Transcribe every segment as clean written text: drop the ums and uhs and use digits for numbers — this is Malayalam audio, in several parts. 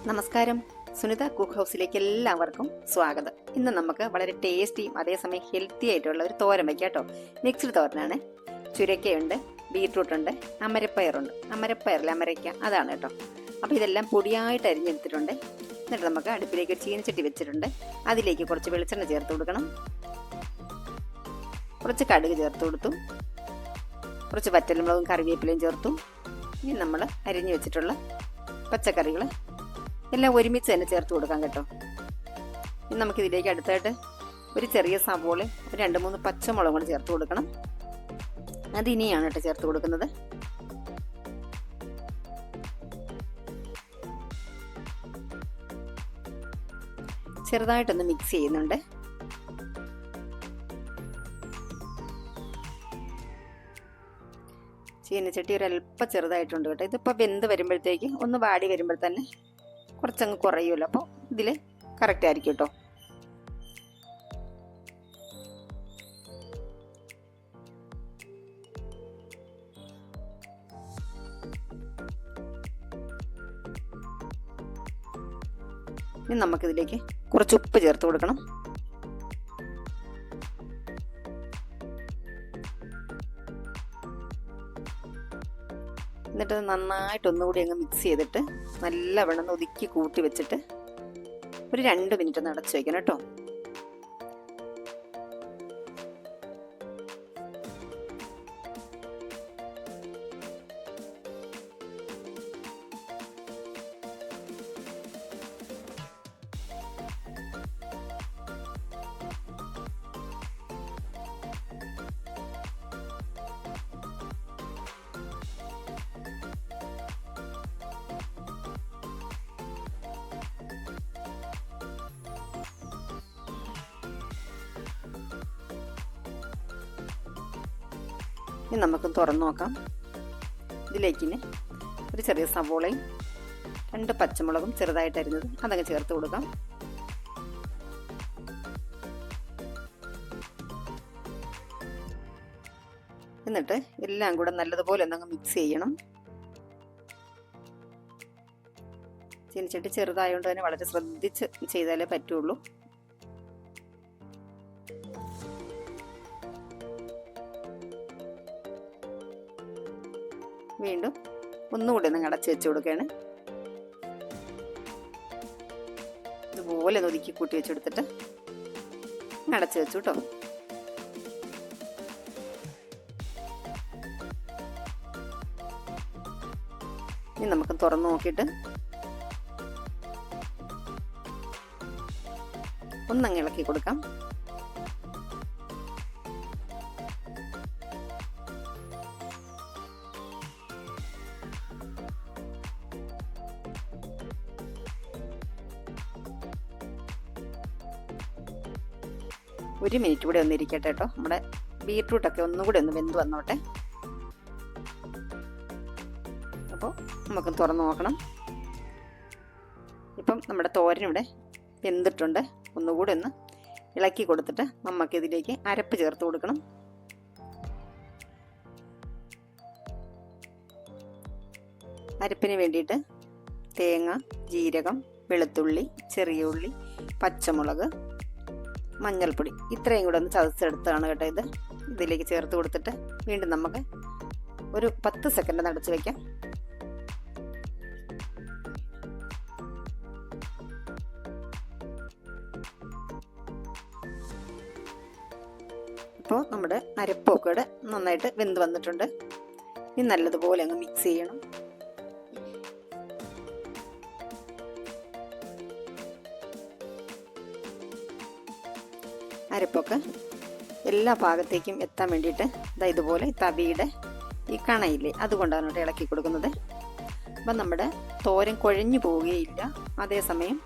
നമസ്കാരം, സുനിത കുക്ക് ഹൗസിലേക്ക് എല്ലാവർക്കും സ്വാഗതം. ഇന്ന് നമുക്ക് വളരെ ടേസ്റ്റിയും അതേസമയം ഹെൽത്തി ആയിട്ടുള്ള ഒരു തോരൻ വയ്ക്കാം കേട്ടോ. മിക്സ്ഡ് തോരനാണ്. ചുരക്കയുണ്ട്, ബീട്രൂട്ടുണ്ട്, അമരപ്പയറുണ്ട്. അമരപ്പയറില്ല, അമരയ്ക്ക, അതാണ് കേട്ടോ. അപ്പോൾ ഇതെല്ലാം പൊടിയായിട്ട് അരിഞ്ഞെടുത്തിട്ടുണ്ട്. എന്നിട്ട് നമുക്ക് അടുപ്പിലേക്ക് ഒരു ചീനച്ചട്ടി വെച്ചിട്ടുണ്ട്. അതിലേക്ക് കുറച്ച് വെളിച്ചെണ്ണ ചേർത്ത് കൊടുക്കണം. കുറച്ച് കടുക് ചേർത്ത് കൊടുത്തു. കുറച്ച് വറ്റൽമുളകും കറിവേപ്പിലയും ചേർത്തു. ഇനി നമ്മൾ അരിഞ്ഞു വെച്ചിട്ടുള്ള പച്ചക്കറികൾ എല്ലാം ഒരുമിച്ച് തന്നെ ചേർത്ത് കൊടുക്കാം കേട്ടോ. ഇനി നമുക്കിതിലേക്ക് അടുത്തായിട്ട് ഒരു ചെറിയ സവോള, ഒരു 2-3 പച്ചമുളകും കൂടി ചേർത്ത് കൊടുക്കണം. അതിനിയാണ് കേട്ടോ ചേർത്ത് കൊടുക്കുന്നത്. ചെറുതായിട്ടൊന്ന് മിക്സ് ചെയ്യുന്നുണ്ട്. ചീനച്ചട്ടി ഒരല്പം ചെറുതായിട്ടുണ്ട് കേട്ടോ. ഇതിപ്പോൾ വെന്ത് വരുമ്പോഴത്തേക്ക് ഒന്ന് വാടി വരുമ്പോൾ തന്നെ കുറച്ചങ്ങ് കുറയുമല്ലോ. അപ്പോൾ ഇതിൽ കറക്റ്റ് ആയിരിക്കും കേട്ടോ. ഇനി നമുക്കിതിലേക്ക് കുറച്ച് ഉപ്പ് ചേർത്ത് കൊടുക്കണം. എന്നിട്ട് നന്നായിട്ട് ഒന്നുകൂടി അങ്ങ് മിക്സ് ചെയ്തിട്ട് നല്ലവണ്ണം ഒതുക്കി കൂട്ടി വെച്ചിട്ട് ഒരു 2 മിനിറ്റ് ഒന്ന് അടച്ചു വയ്ക്കണം കേട്ടോ. ഇനി നമുക്ക് തുറന്നു നോക്കാം. ഇതിലേക്ക് ഒരു ചെറിയ സവോളയും 2 പച്ചമുളകും ചെറുതായിട്ട് അരിഞ്ഞത് അതങ്ങ് ചേർത്ത് കൊടുക്കാം. എന്നിട്ട് എല്ലാം കൂടെ നല്ലതുപോലെ ഒന്നങ്ങ് മിക്സ് ചെയ്യണം. ചീനച്ചട്ടി ചെറുതായതുകൊണ്ട് തന്നെ വളരെ ശ്രദ്ധിച്ച് ചെയ്താലേ പറ്റുള്ളൂ. വീണ്ടും ഒന്നുകൂടി ഒന്ന് അടച്ച് വെച്ച് കൊടുക്കുകയാണ്. ഇതുപോലെ ഒന്ന് ഒതുക്കി കൂട്ടി വെച്ചെടുത്തിട്ട് അടച്ച് വെച്ചു കേട്ടോ. ഇനി നമുക്ക് തുറന്നു നോക്കിയിട്ട് ഒന്നങ്ങ് ഇളക്കി കൊടുക്കാം. ഒരു മിനിറ്റ് കൂടെ ഒന്ന് ഇരിക്കട്ടെ കേട്ടോ. നമ്മുടെ ബീട്രൂട്ടൊക്കെ ഒന്നുകൂടി ഒന്ന് വെന്ത് വന്നോട്ടെ. അപ്പോൾ നമുക്ക് തുറന്ന് നോക്കണം. ഇപ്പം നമ്മുടെ തോരൻ ഇവിടെ വെന്തിട്ടുണ്ട്. ഒന്നുകൂടി ഒന്ന് ഇളക്കി കൊടുത്തിട്ട് നമുക്കിതിലേക്ക് അരപ്പ് ചേർത്ത് കൊടുക്കണം. അരപ്പിന് വേണ്ടിയിട്ട് തേങ്ങ, ജീരകം, വെളുത്തുള്ളി, ചെറിയ ഉള്ളി, പച്ചമുളക്, മഞ്ഞൾപ്പൊടി ഇത്രയും കൂടെ ഒന്ന് ചതച്ചെടുത്താണ് കേട്ടോ ഇത്. ഇതിലേക്ക് ചേർത്ത് കൊടുത്തിട്ട് വീണ്ടും നമുക്ക് ഒരു 10 സെക്കൻഡ് അടച്ചു വയ്ക്കാം. ഇപ്പോൾ നമ്മുടെ അരപ്പൊക്കെ ഇവിടെ നന്നായിട്ട് വെന്ത് വന്നിട്ടുണ്ട്. ഇനി നല്ലതുപോലെ അങ്ങ് മിക്സ് ചെയ്യണം. അരപ്പൊക്കെ എല്ലാ ഭാഗത്തേക്കും എത്താൻ വേണ്ടിയിട്ട് ഇതുപോലെ തവിയുടെ ഈ കണയില്ലേ അതുകൊണ്ടാണ് കേട്ടോ ഇളക്കി കൊടുക്കുന്നത്. അപ്പം നമ്മുടെ തോരൻ കുഴഞ്ഞു പോവുകയില്ല, അതേസമയം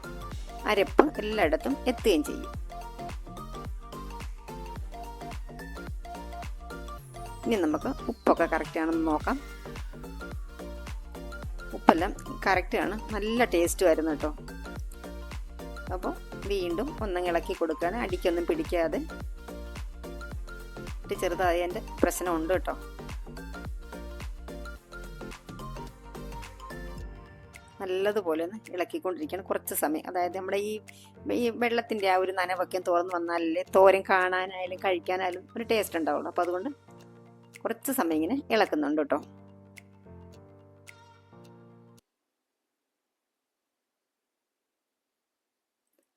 അരപ്പ് എല്ലായിടത്തും എത്തുകയും ചെയ്യും. ഇനി നമുക്ക് ഉപ്പൊക്കെ കറക്റ്റാണെന്ന് നോക്കാം. ഉപ്പെല്ലാം കറക്റ്റാണ്, നല്ല ടേസ്റ്റ് വരുന്നു കേട്ടോ. അപ്പോൾ വീണ്ടും ഒന്നും ഇളക്കി കൊടുക്കുകയാണ്, അടിക്കൊന്നും പിടിക്കാതെ. ഇട്ട് ചെറുതായതിൻ്റെ പ്രശ്നമുണ്ട് കേട്ടോ. നല്ലതുപോലെ ഒന്ന് ഇളക്കിക്കൊണ്ടിരിക്കണം കുറച്ച് സമയം. അതായത് നമ്മുടെ ഈ വെള്ളത്തിൻ്റെ ആ ഒരു നനവൊക്കെ തുറന്ന് വന്നാലല്ലേ തോരൻ കാണാനായാലും കഴിക്കാനായാലും ഒരു ടേസ്റ്റ് ഉണ്ടാവുള്ളൂ. അപ്പോൾ അതുകൊണ്ട് കുറച്ച് സമയം ഇങ്ങനെ ഇളക്കുന്നുണ്ട് കേട്ടോ.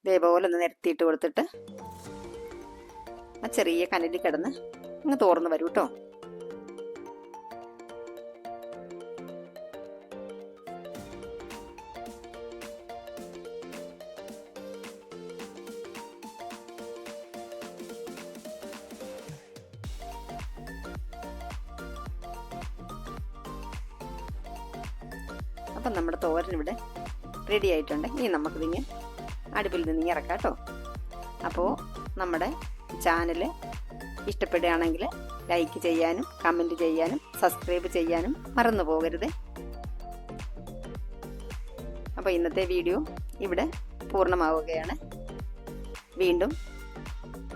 ഇതേപോലെ ഒന്ന് നിരത്തിയിട്ട് കൊടുത്തിട്ട് ആ ചെറിയ കനലിൽ കിടന്ന് അങ്ങ് തോർന്ന് വരും കേട്ടോ. അപ്പം നമ്മുടെ തോരൻ ഇവിടെ റെഡി ആയിട്ടുണ്ട്. ഇനി നമുക്കിതിങ്ങനെ അടുപ്പിൽ നിന്ന് ഇറക്കാം കേട്ടോ. അപ്പോൾ നമ്മുടെ ചാനൽ ഇഷ്ടപ്പെടുകയാണെങ്കിൽ ലൈക്ക് ചെയ്യാനും കമൻറ്റ് ചെയ്യാനും സബ്സ്ക്രൈബ് ചെയ്യാനും മറന്നു പോകരുത്. അപ്പോൾ ഇന്നത്തെ വീഡിയോ ഇവിടെ പൂർണ്ണമാവുകയാണ്. വീണ്ടും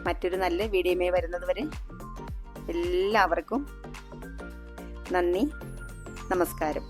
മറ്റൊരു നല്ല വീഡിയോയുമായി വരുന്നത് വരെ എല്ലാവർക്കും നന്ദി, നമസ്കാരം.